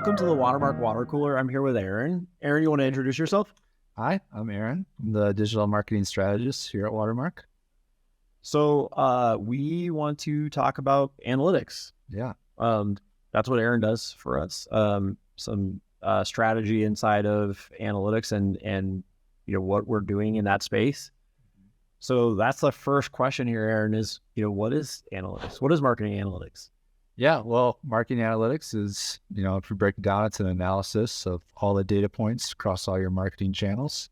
welcome to the Watermark Water Cooler. I'm here with Aaron. Aaron, you want to introduce yourself? Hi, I'm Aaron. I'm the digital marketing strategist here at Watermark. So we want to talk about analytics. Yeah. That's what Aaron does for us. Some strategy inside of analytics and what we're doing in that space. So that's the first question here, Aaron, is what is analytics? What is marketing analytics? Yeah, well, marketing analytics is, if we break it down, it's an analysis of all the data points across all your marketing channels.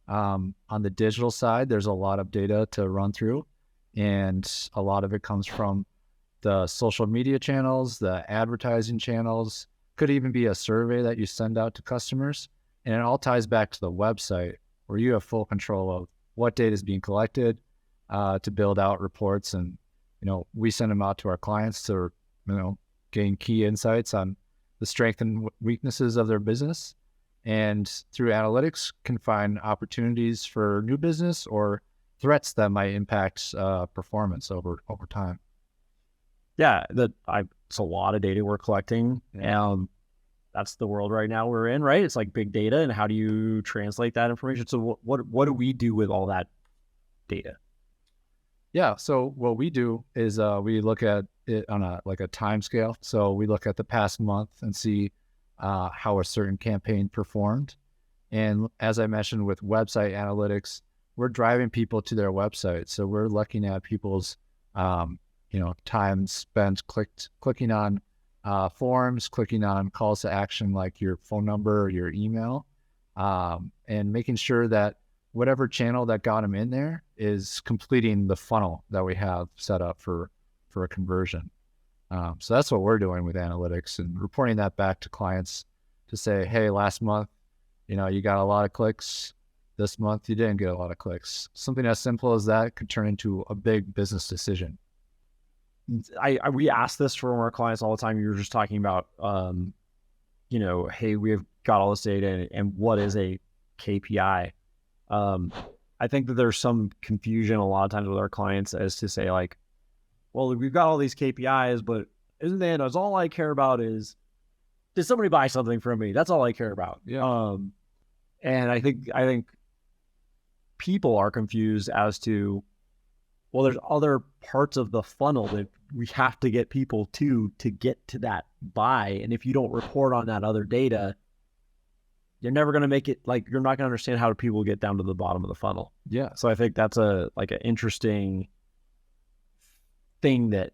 On the digital side, there's a lot of data to run through, and a lot of it comes from the social media channels, the advertising channels, could even be a survey that you send out to customers. And it all ties back to the website where you have full control of what data is being collected to build out reports. And, we send them out to our clients to gain key insights on the strengths and weaknesses of their business, and through analytics can find opportunities for new business or threats that might impact performance over time. Yeah, it's a lot of data we're collecting. Yeah. That's the world right now we're in, right? It's like big data, and how do you translate that information? So what do we do with all that data? Yeah, so what we do is we look at it on a time scale. So we look at the past month and see how a certain campaign performed. And as I mentioned with website analytics, we're driving people to their website. So we're looking at people's time spent clicking on forms, clicking on calls to action like your phone number or your email, and making sure that whatever channel that got them in there is completing the funnel that we have set up for a conversion. So that's what we're doing with analytics and reporting that back to clients to say, hey, last month, you got a lot of clicks. This month, you didn't get a lot of clicks. Something as simple as that could turn into a big business decision. We ask this from our clients all the time. You were just talking about, hey, we've got all this data, and what is a KPI? I think that there's some confusion a lot of times with our clients as to say like, well, we've got all these KPIs, but that's all I care about is, did somebody buy something from me? That's all I care about. Yeah. And I think people are confused as to, well, there's other parts of the funnel that we have to get people to get to that buy. And if you don't report on that other data, you're never going to make it, like, you're not going to understand how people get down to the bottom of the funnel. Yeah. So I think that's an interesting thing that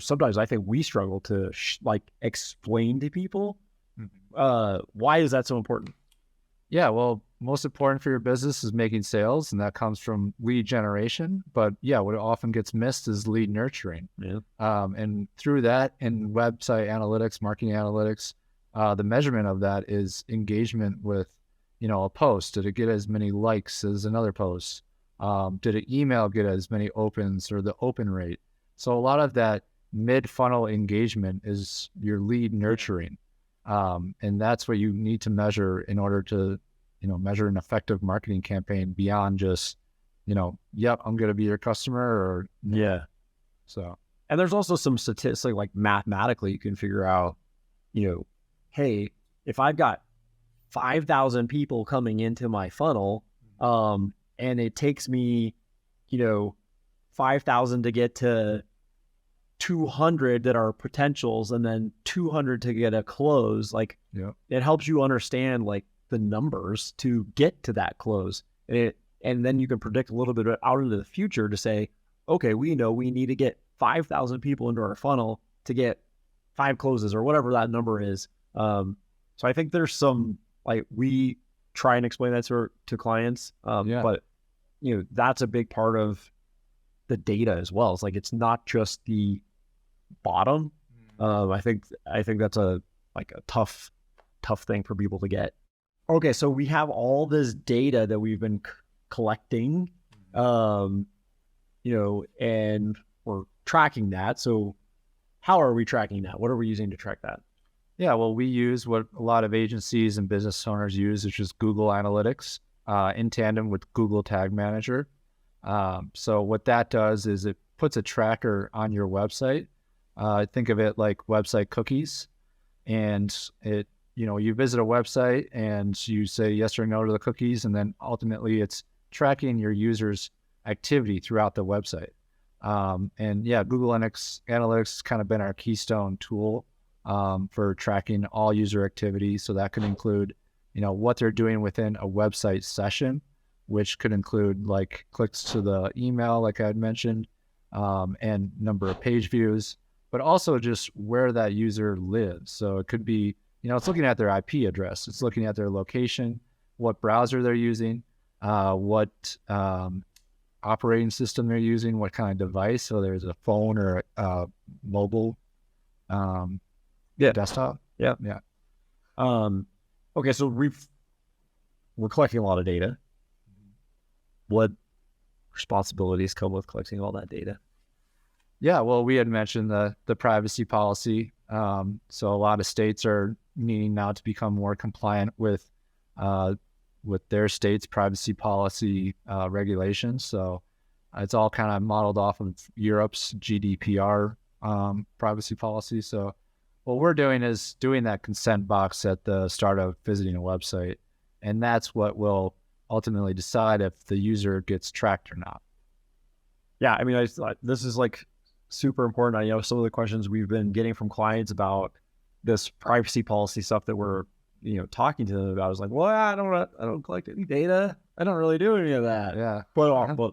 sometimes I think we struggle to explain to people. Why is that so important? Yeah, well, most important for your business is making sales, and that comes from lead generation. But yeah, what often gets missed is lead nurturing. Yeah. And through that and website analytics, marketing analytics, the measurement of that is engagement with, a post. Did it get as many likes as another post? Did an email get as many opens, or the open rate? So a lot of that mid-funnel engagement is your lead nurturing. And that's what you need to measure in order to, measure an effective marketing campaign beyond just, yep, I'm going to be your customer, or yeah. So, and there's also some statistic, like mathematically you can figure out, hey, if I've got 5,000 people coming into my funnel, and it takes me, 5,000 to get to 200 that are potentials, and then 200 to get a close, like, yeah, it helps you understand like the numbers to get to that close. And then you can predict a little bit out into the future to say, okay, we know we need to get 5,000 people into our funnel to get 5 closes, or whatever that number is. So I think there's some, like, we try and explain that to clients. But that's a big part of the data as well. It's like, it's not just the bottom. I think that's a tough thing for people to get. Okay, so we have all this data that we've been collecting, and we're tracking that. So how are we tracking that? What are we using to track that? Yeah, well, we use what a lot of agencies and business owners use, which is Google Analytics, in tandem with Google Tag Manager. So what that does is it puts a tracker on your website. Think of it like website cookies. and you visit a website and you say yes or no to the cookies, and then ultimately it's tracking your users' activity throughout the website. And yeah, Google Analytics has kind of been our keystone tool for tracking all user activity. So that could include, what they're doing within a website session, which could include like clicks to the email, like I had mentioned, and number of page views, but also just where that user lives. So it could be, it's looking at their IP address, it's looking at their location, what browser they're using, what operating system they're using, what kind of device. So there's a phone or a mobile desktop. Yeah. Okay, so we're collecting a lot of data. What responsibilities come with collecting all that data? Yeah, well, we had mentioned the privacy policy. So a lot of states are needing now to become more compliant with their state's privacy policy regulations. So it's all kind of modeled off of Europe's GDPR privacy policy. So what we're doing is doing that consent box at the start of visiting a website, and that's what will ultimately decide if the user gets tracked or not. Yeah, I mean, this is like super important. I know some of the questions we've been getting from clients about this privacy policy stuff that we're talking to them about is like, well, I don't collect any data. I don't really do any of that. Yeah, but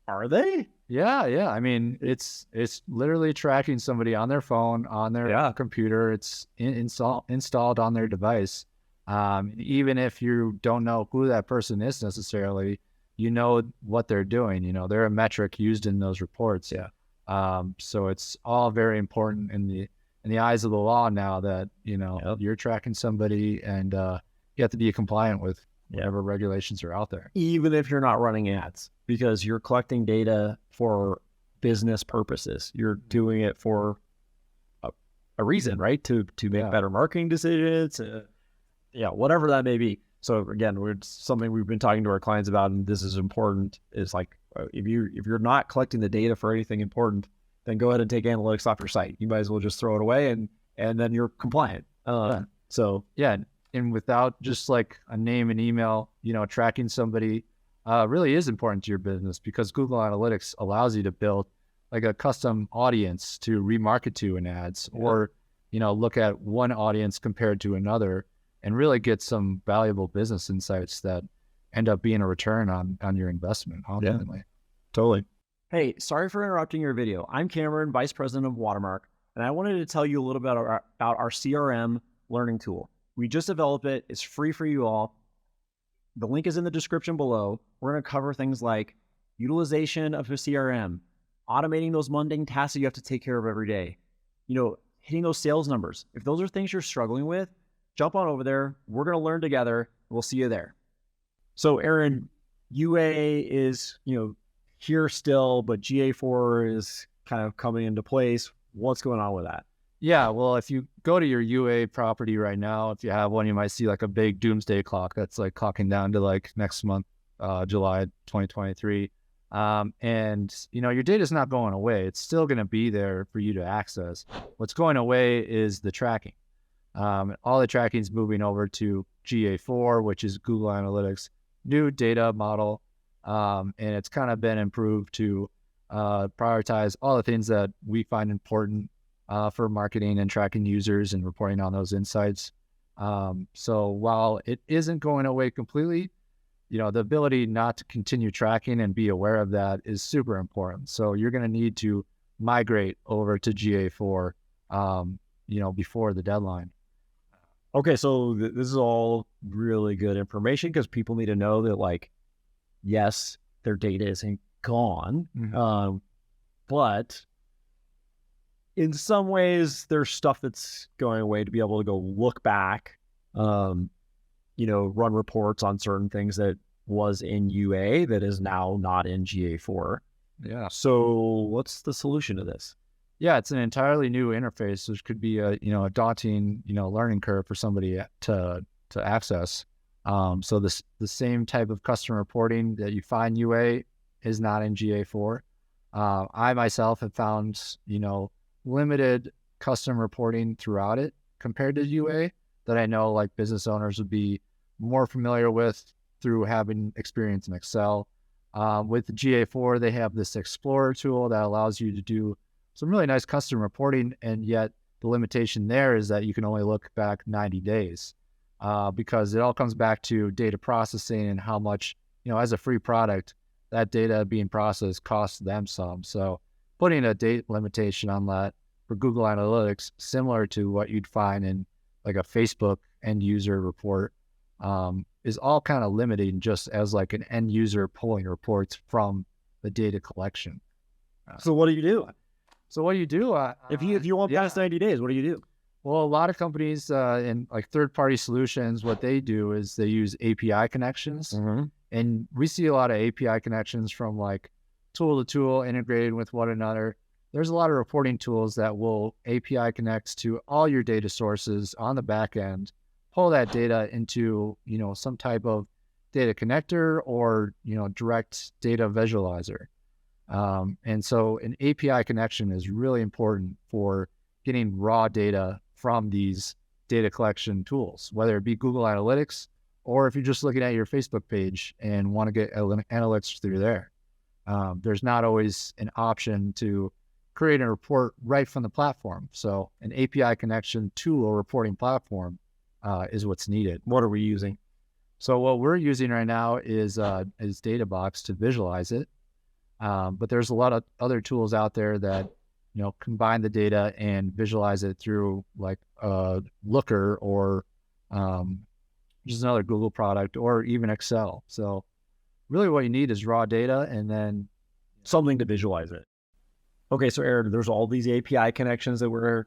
are they? Yeah. I mean, it's literally tracking somebody on their phone, on their computer. It's installed on their device. Even if you don't know who that person is necessarily, what they're doing. They're a metric used in those reports. Yeah. So it's all very important in the eyes of the law now that you're tracking somebody, and you have to be compliant with whatever regulations are out there. Even if you're not running ads, because you're collecting data for business purposes, you're doing it for a reason, right? To make better marketing decisions, whatever that may be. So again, something we've been talking to our clients about, and this is important, is like, if you're not collecting the data for anything important, then go ahead and take analytics off your site. You might as well just throw it away, and then you're compliant. So yeah, and without just like a name and email, tracking somebody really is important to your business, because Google Analytics allows you to build like a custom audience to remarket to in ads, or look at one audience compared to another, and really get some valuable business insights that end up being a return on your investment ultimately. Yeah, totally. Hey, sorry for interrupting your video. I'm Cameron, Vice President of Watermark, and I wanted to tell you a little bit about our CRM learning tool. We just developed it. It's free for you all. The link is in the description below. We're going to cover things like utilization of a CRM, automating those mundane tasks that you have to take care of every day, hitting those sales numbers. If those are things you're struggling with, jump on over there. We're going to learn together. We'll see you there. So Aaron, UA is, here still, but GA4 is kind of coming into place. What's going on with that? Yeah, well, if you go to your UA property right now, if you have one, you might see like a big doomsday clock that's like clocking down to like next month, July 2023. And your data is not going away. It's still going to be there for you to access. What's going away is the tracking. All the tracking is moving over to GA4, which is Google Analytics' new data model. And it's kind of been improved to prioritize all the things that we find important for marketing and tracking users and reporting on those insights. So while it isn't going away completely, the ability not to continue tracking and be aware of that is super important. So you're going to need to migrate over to GA4, before the deadline. Okay, so this is all really good information, because people need to know that, like, yes, their data isn't gone, but in some ways there's stuff that's going away to be able to go look back, run reports on certain things that was in UA that is now not in GA4. Yeah. So what's the solution to this? Yeah, it's an entirely new interface, which could be a daunting learning curve for somebody to access. So the same type of customer reporting that you find UA is not in GA4. I myself have found limited custom reporting throughout it, compared to UA that I know like business owners would be more familiar with through having experience in Excel. With the GA4, they have this Explorer tool that allows you to do some really nice custom reporting, and yet the limitation there is that you can only look back 90 days because it all comes back to data processing and how much, as a free product, that data being processed costs them some. So putting a date limitation on that for Google Analytics, similar to what you'd find in like a Facebook end user report, is all kind of limiting just as like an end user pulling reports from the data collection. So what do you do? So what do you do? If you want past 90 days, what do you do? Well, a lot of companies and like third-party solutions, what they do is they use API connections. And we see a lot of API connections from like tool to tool integrated with one another. There's a lot of reporting tools that will API connect to all your data sources on the back end, pull that data into, some type of data connector or, direct data visualizer. And so an API connection is really important for getting raw data from these data collection tools, whether it be Google Analytics, or if you're just looking at your Facebook page and want to get analytics through there. There's not always an option to create a report right from the platform. So an API connection to a reporting platform is what's needed. What are we using? So what we're using right now is DataBox to visualize it. But there's a lot of other tools out there that, combine the data and visualize it through like Looker or just another Google product or even Excel. So really what you need is raw data and then something to visualize it. Okay, so Aaron, there's all these API connections that we're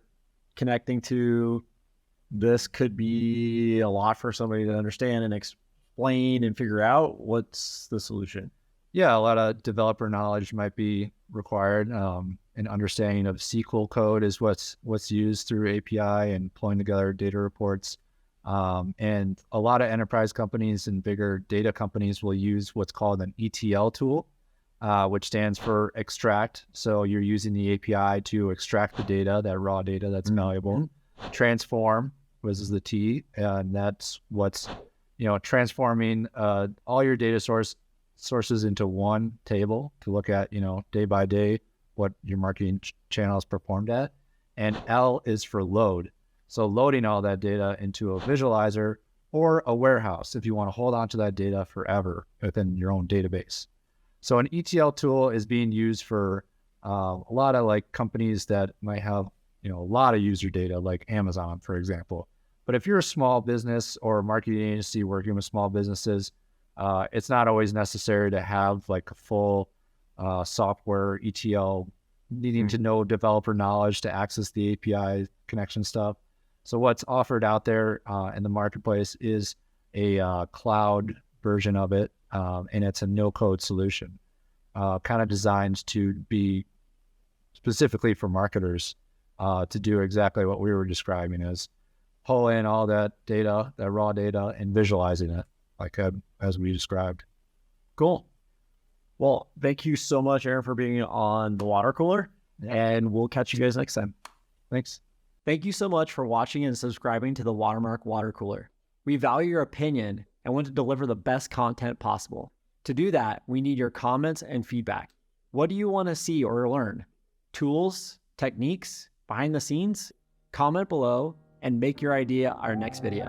connecting to. This could be a lot for somebody to understand and explain and figure out. What's the solution? Yeah, a lot of developer knowledge might be required. An understanding of SQL code is what's used through API and pulling together data reports. And a lot of enterprise companies and bigger data companies will use what's called an ETL tool, which stands for extract. So you're using the API to extract the data, that raw data that's valuable. Transform, which is the T, and that's what's, transforming all your data sources into one table to look at, day by day, what your marketing channels performed at. And L is for load. So loading all that data into a visualizer or a warehouse if you want to hold on to that data forever within your own database. So an ETL tool is being used for a lot of like companies that might have, a lot of user data, like Amazon, for example. But if you're a small business or a marketing agency working with small businesses, it's not always necessary to have like a full software ETL needing to know developer knowledge to access the API connection stuff. So what's offered out there in the marketplace is a cloud version of it, and it's a no-code solution, kind of designed to be specifically for marketers to do exactly what we were describing, as pull in all that data, that raw data, and visualizing it like as we described. Cool. Well, thank you so much, Aaron, for being on the water cooler, and we'll catch you guys next time. Thanks. Thank you so much for watching and subscribing to the Watermark Water Cooler. We value your opinion and want to deliver the best content possible. To do that, we need your comments and feedback. What do you want to see or learn? Tools, techniques, behind the scenes? Comment below and make your idea our next video.